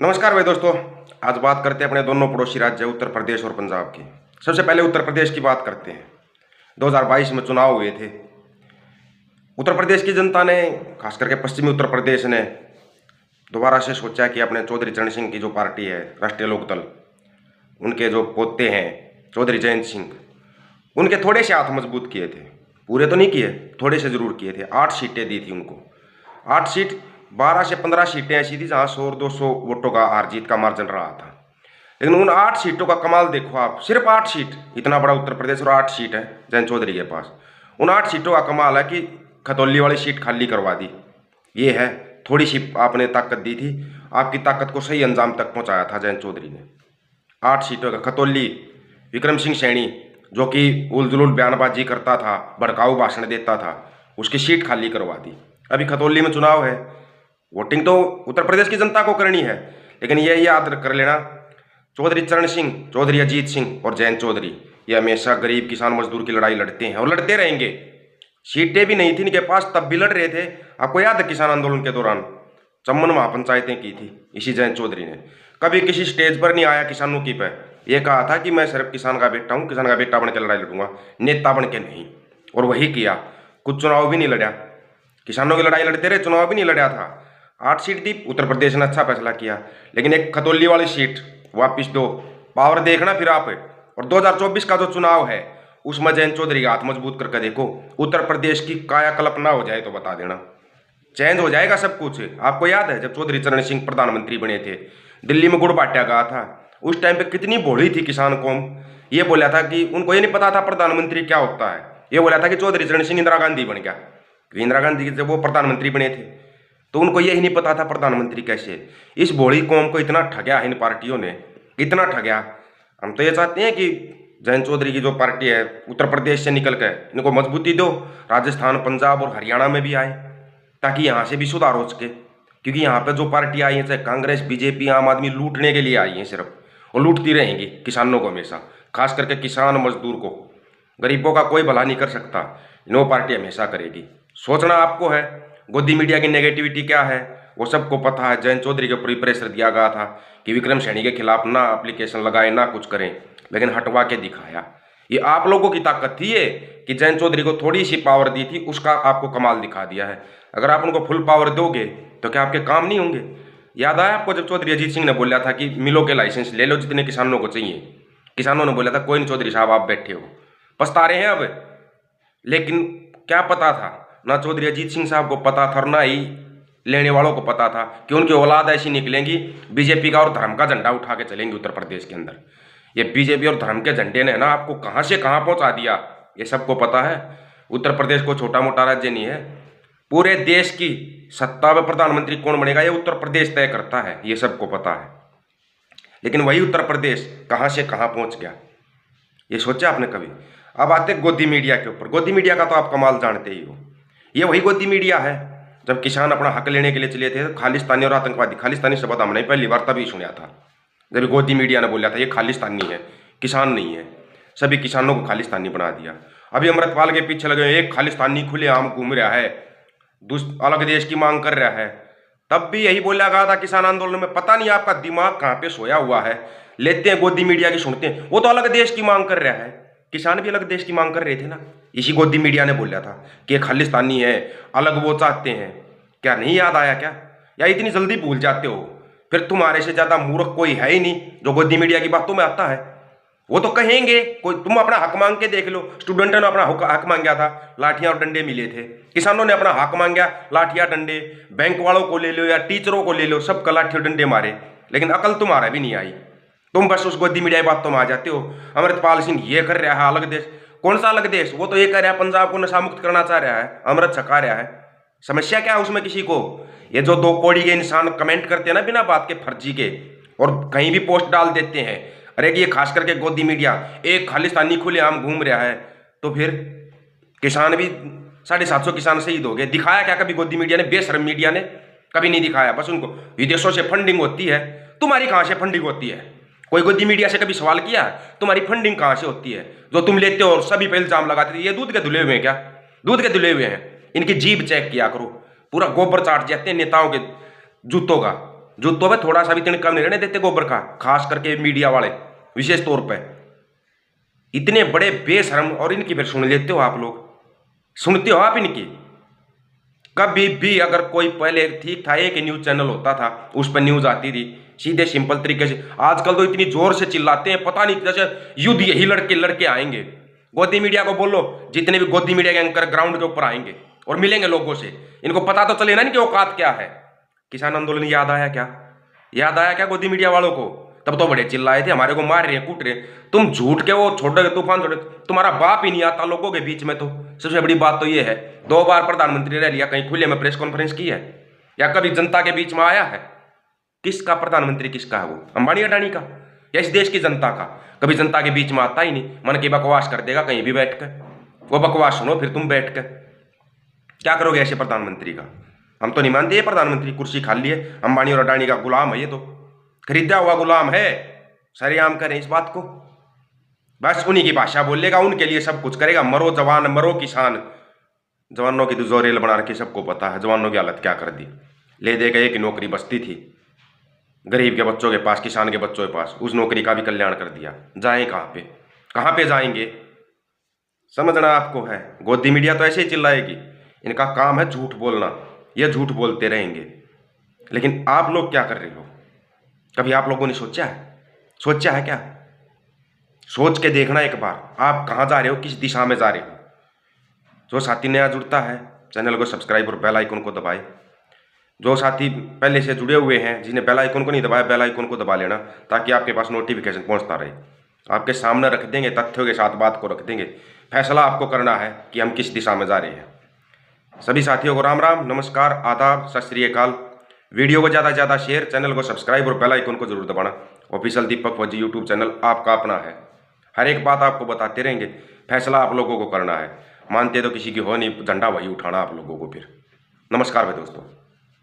नमस्कार भाई दोस्तों। आज बात करते हैं अपने दोनों पड़ोसी राज्य उत्तर प्रदेश और पंजाब की। सबसे पहले उत्तर प्रदेश की बात करते हैं। 2022 में चुनाव हुए थे। उत्तर प्रदेश की जनता ने, खास करके पश्चिमी उत्तर प्रदेश ने, दोबारा से सोचा कि अपने चौधरी चरण सिंह की जो पार्टी है राष्ट्रीय लोकदल, उनके जो पोते हैं चौधरी जयंत सिंह, उनके थोड़े से हाथ मजबूत किए थे। पूरे तो नहीं किए, थोड़े से जरूर किए थे। 8 सीटें दी थी उनको। 8 सीट, 12 से 15 सीटें ऐसी थी जहां 100 और 200 वोटों का हार जीत का मार्जिन रहा था। लेकिन उन 8 सीटों का कमाल देखो आप। सिर्फ 8 सीट, इतना बड़ा उत्तर प्रदेश और 8 सीट है जयंत चौधरी के पास। उन 8 सीटों का कमाल है कि खतौली वाली सीट खाली करवा दी। ये है, थोड़ी सी आपने ताकत दी थी, आपकी ताकत को सही अंजाम तक पहुंचाया था जयंत चौधरी ने। 8 सीटों का खतौली, विक्रम सिंह सैनी जो कि उलझुल बयानबाजी करता था, भड़काऊ भाषण देता था, उसकी सीट खाली करवा दी। अभी खतौली में चुनाव है। वोटिंग तो उत्तर प्रदेश की जनता को करनी है, लेकिन ये याद कर लेना, चौधरी चरण सिंह, चौधरी अजीत सिंह और जयंत चौधरी ये हमेशा गरीब किसान मजदूर की लड़ाई लड़ते हैं और लड़ते रहेंगे। सीटें भी नहीं थी इनके पास, तब भी लड़ रहे थे। आपको याद है किसान आंदोलन के दौरान चम्मन महापंचायतें की थी इसी जयंत चौधरी ने। कभी किसी स्टेज पर नहीं आया किसानों की पे, ये कहा था कि मैं सिर्फ किसान का बेटा हूँ, किसान का बेटा बन के लड़ाई लड़ूंगा, नेता बन के नहीं। और वही किया। कुछ चुनाव भी नहीं लड़ा, किसानों की लड़ाई लड़ते रहे, चुनाव भी नहीं लड़ा था। 8 सीट दी, उत्तर प्रदेश ने अच्छा फैसला किया। लेकिन एक खतौली वाली सीट वापिस दो, पावर देखना फिर आप। और 2024 का जो चुनाव है उसमें जयंत चौधरी का हाथ मजबूत करके देखो। उत्तर प्रदेश की कायाकल्प ना हो जाए तो बता देना, चेंज हो जाएगा सब कुछ। आपको याद है जब चौधरी चरण सिंह प्रधानमंत्री बने थे, दिल्ली में गुड़ बांटा गया था, उस टाइम पे कितनी भोली थी किसान कौम। ये बोला था कि उनको ये नहीं पता था प्रधानमंत्री क्या होता है। ये बोला था कि चौधरी चरण सिंह इंदिरा गांधी बन गया। इंदिरा गांधी जब वो प्रधानमंत्री बने थे तो उनको यही नहीं पता था प्रधानमंत्री कैसे। इस भोली कौम को इतना ठगया इन पार्टियों ने, इतना ठगया। हम तो ये चाहते हैं कि जयंत चौधरी की जो पार्टी है उत्तर प्रदेश से निकल कर इनको मजबूती दो, राजस्थान, पंजाब और हरियाणा में भी आए, ताकि यहाँ से भी सुधार हो सके। क्योंकि यहाँ पे जो पार्टी आई है, चाहे कांग्रेस, बीजेपी, आम आदमी, लूटने के लिए आई है सिर्फ, और लूटती रहेंगी किसानों को हमेशा। खास करके किसान मजदूर को, गरीबों का कोई भला नहीं कर सकता, नो पार्टी हमेशा करेगी। सोचना आपको है। गोदी मीडिया की नेगेटिविटी क्या है वो सबको पता है। जयंत चौधरी के ऊपर प्रेशर दिया गया था कि विक्रम सैनी के खिलाफ ना एप्लीकेशन लगाए, ना कुछ करें, लेकिन हटवा के दिखाया। ये आप लोगों की ताकत थी ये कि जयंत चौधरी को थोड़ी सी पावर दी थी, उसका आपको कमाल दिखा दिया है। अगर आप उनको फुल पावर दोगे तो क्या आपके काम नहीं होंगे? याद आया आपको जब चौधरी अजीत सिंह ने बोला था कि मिलों के लाइसेंस ले लो जितने किसानों को चाहिए। किसानों ने बोला था कोई नहीं चौधरी साहब, आप बैठे हो। पछता रहे हैं अब। लेकिन क्या पता था, ना चौधरी अजीत सिंह साहब को पता था और ना ही लेने वालों को पता था कि उनकी औलाद ऐसी निकलेंगी, बीजेपी का और धर्म का झंडा उठा के चलेंगे उत्तर प्रदेश के अंदर। ये बीजेपी और धर्म के झंडे ने ना आपको कहां से कहां पहुंचा दिया, ये सबको पता है। उत्तर प्रदेश को छोटा मोटा राज्य नहीं है, पूरे देश की सत्ता में प्रधानमंत्री कौन बनेगा ये उत्तर प्रदेश तय करता है, ये सबको पता है। लेकिन वही उत्तर प्रदेश कहां से कहां पहुंच गया, ये सोचा आपने कभी? अब आते गोदी मीडिया के ऊपर। गोदी मीडिया का तो आप कमाल जानते ही हो। ये वही गोदी मीडिया है जब किसान अपना हक लेने के लिए चले थे, खालिस्तानी और आतंकवादी, खालिस्तानी शब्द हमने पहली बार तभी सुना था जब गोदी मीडिया ने बोला था ये खालिस्तानी है, किसान नहीं है। सभी किसानों को खालिस्तानी बना दिया। अभी अमृतपाल के पीछे लगे, एक खालिस्तानी खुलेआम घूम रहा है, अलग देश की मांग कर रहा है। तब भी यही बोला गया था किसान आंदोलन में। पता नहीं आपका दिमाग कहाँ पे सोया हुआ है। लेते हैं गोदी मीडिया की, सुनते हैं, वो तो अलग देश की मांग कर रहा है। किसान भी अलग देश की मांग कर रहे थे ना, इसी गोदी मीडिया ने बोला था कि ये खालिस्तानी है, अलग वो चाहते हैं। क्या नहीं याद आया क्या? या इतनी जल्दी भूल जाते हो? फिर तुम्हारे से ज्यादा मूर्ख कोई है ही नहीं जो गोदी मीडिया की बातों में आता है। वो तो कहेंगे, कोई तुम अपना हक मांग के देख लो। स्टूडेंटों ने अपना हक मांगा था, लाठियां और डंडे मिले थे। किसानों ने अपना हक मांगा, लाठियां डंडे। बैंक वालों को ले लो या टीचरों को ले लो, सबका लाठी और डंडे मारे। लेकिन अकल तुम्हारा भी नहीं आई, तुम बस उस गोदी मीडिया बातों में आ जाते हो। अमृतपाल सिंह ये कर रहा है, अलग देश। कौन सा अलग देश? वो तो ये कह रहा है पंजाब को नशा मुक्त करना चाह रहा है, अमृत छका रहा है। समस्या क्या है उसमें किसी को? ये जो 2 कौड़ी के इंसान कमेंट करते हैं ना बिना बात के, फर्जी के, और कहीं भी पोस्ट डाल देते हैं, अरे ये खास करके गोदी मीडिया, एक खालिस्तानी खुलेआम घूम रहा है, तो फिर किसान भी 750 किसान शहीद हो गए। दिखाया क्या कभी गोदी मीडिया ने? बेशर्म मीडिया ने कभी नहीं दिखाया। बस उनको विदेशों से फंडिंग होती है। तुम्हारी कहां से फंडिंग होती है? कोई गोदी मीडिया से कभी सवाल किया? तुम्हारी फंडिंग कहां से होती है जो तुम लेते हो और सभी पे इल्जाम लगाते थे? ये दूध के धुले हुए हैं क्या? दूध के धुले हुए हैं। इनकी जीभ चेक किया करो, पूरा गोबर चाट जाते हैं नेताओं के जूतों का। जूतों पे थोड़ा सा भी तिनका नहीं रहने देते गोबर का, खास करके मीडिया वाले विशेष तौर पे। इतने बड़े बेशरम, और इनकी फिर सुन लेते हो आप लोग, सुनते हो आप इनकी। कभी भी अगर कोई पहले ठीक था, एक न्यूज चैनल होता था, उस पर न्यूज आती थी सीधे सिंपल तरीके से। आजकल तो इतनी जोर से चिल्लाते हैं, पता नहीं जैसे युद्ध यही लड़के लड़के आएंगे। गोदी मीडिया को बोलो, जितने भी गोदी मीडिया के एंकर ग्राउंड के ऊपर आएंगे और मिलेंगे लोगों से, इनको पता तो चले ना इनकी औकात क्या है। किसान आंदोलन याद आया क्या? याद आया क्या गोदी मीडिया वालों को? तब तो बड़े चिल्लाए थे, हमारे को मार रहे हैं, कूट रहे हैं। तुम झूठ के वो छोड़ोगे, तूफान छोड़े, तुम्हारा बाप ही नहीं आता लोगों के बीच में। तो सबसे बड़ी बात तो ये है, 2 बार प्रधानमंत्री रह लिया, कहीं खुले में प्रेस कॉन्फ्रेंस की है या कभी जनता के बीच में आया है? किसका प्रधानमंत्री किसका है वो? अंबानी अडानी का या इस देश की जनता का? कभी जनता के बीच में आता ही नहीं, मन की बकवास कर देगा कहीं भी बैठ कर। वो बकवास सुनो फिर तुम बैठ कर। क्या करोगे ऐसे प्रधानमंत्री का? हम तो नहीं मानते ये प्रधानमंत्री कुर्सी खाली है, अंबानी और अडानी का गुलाम है, ये तो खरीदा हुआ गुलाम है। सरेआम करें इस बात को, बस उन्हीं की भाषा बोलेगा, उनके लिए सब कुछ करेगा। मरो जवान, मरो किसान। जवानों की तो जो रेल बना रखी सबको पता है, जवानों की हालत क्या कर दी। ले दे गए कि नौकरी बचती थी गरीब के बच्चों के पास, किसान के बच्चों के पास, उस नौकरी का भी कल्याण कर दिया। जाए कहाँ पे जाएंगे? समझना आपको है। गोदी मीडिया तो ऐसे ही चिल्लाएगी, इनका काम है झूठ बोलना, ये झूठ बोलते रहेंगे। लेकिन आप लोग क्या कर रहे हो? कभी आप लोगों ने सोचा है? सोचा है क्या? सोच के देखना एक बार, आप कहाँ जा रहे हो, किस दिशा में जा रहे हो। जो साथी नया जुड़ता है, चैनल को सब्सक्राइब और बेल आइकन को दबाए। जो साथी पहले से जुड़े हुए हैं, जिन्हें बेल आइकन को नहीं दबाया, बेल आइकन को दबा लेना, ताकि आपके पास नोटिफिकेशन पहुंचता रहे। आपके सामने रख देंगे, तथ्यों के साथ बात को रख देंगे। फैसला आपको करना है कि हम किस दिशा में जा रहे हैं। सभी साथियों को राम राम, नमस्कार, आदाब, सत श्री अकाल। वीडियो को ज़्यादा से ज़्यादा शेयर, चैनल को सब्सक्राइब और बेल आइकन को जरूर दबाना। ऑफिशियल दीपक फौजी यूट्यूब चैनल आपका अपना है, हर एक बात आपको बताते रहेंगे। फैसला आप लोगों को करना है, मानते तो किसी की हो नहीं, झंडा वही उठाना आप लोगों को। फिर नमस्कार भाई दोस्तों।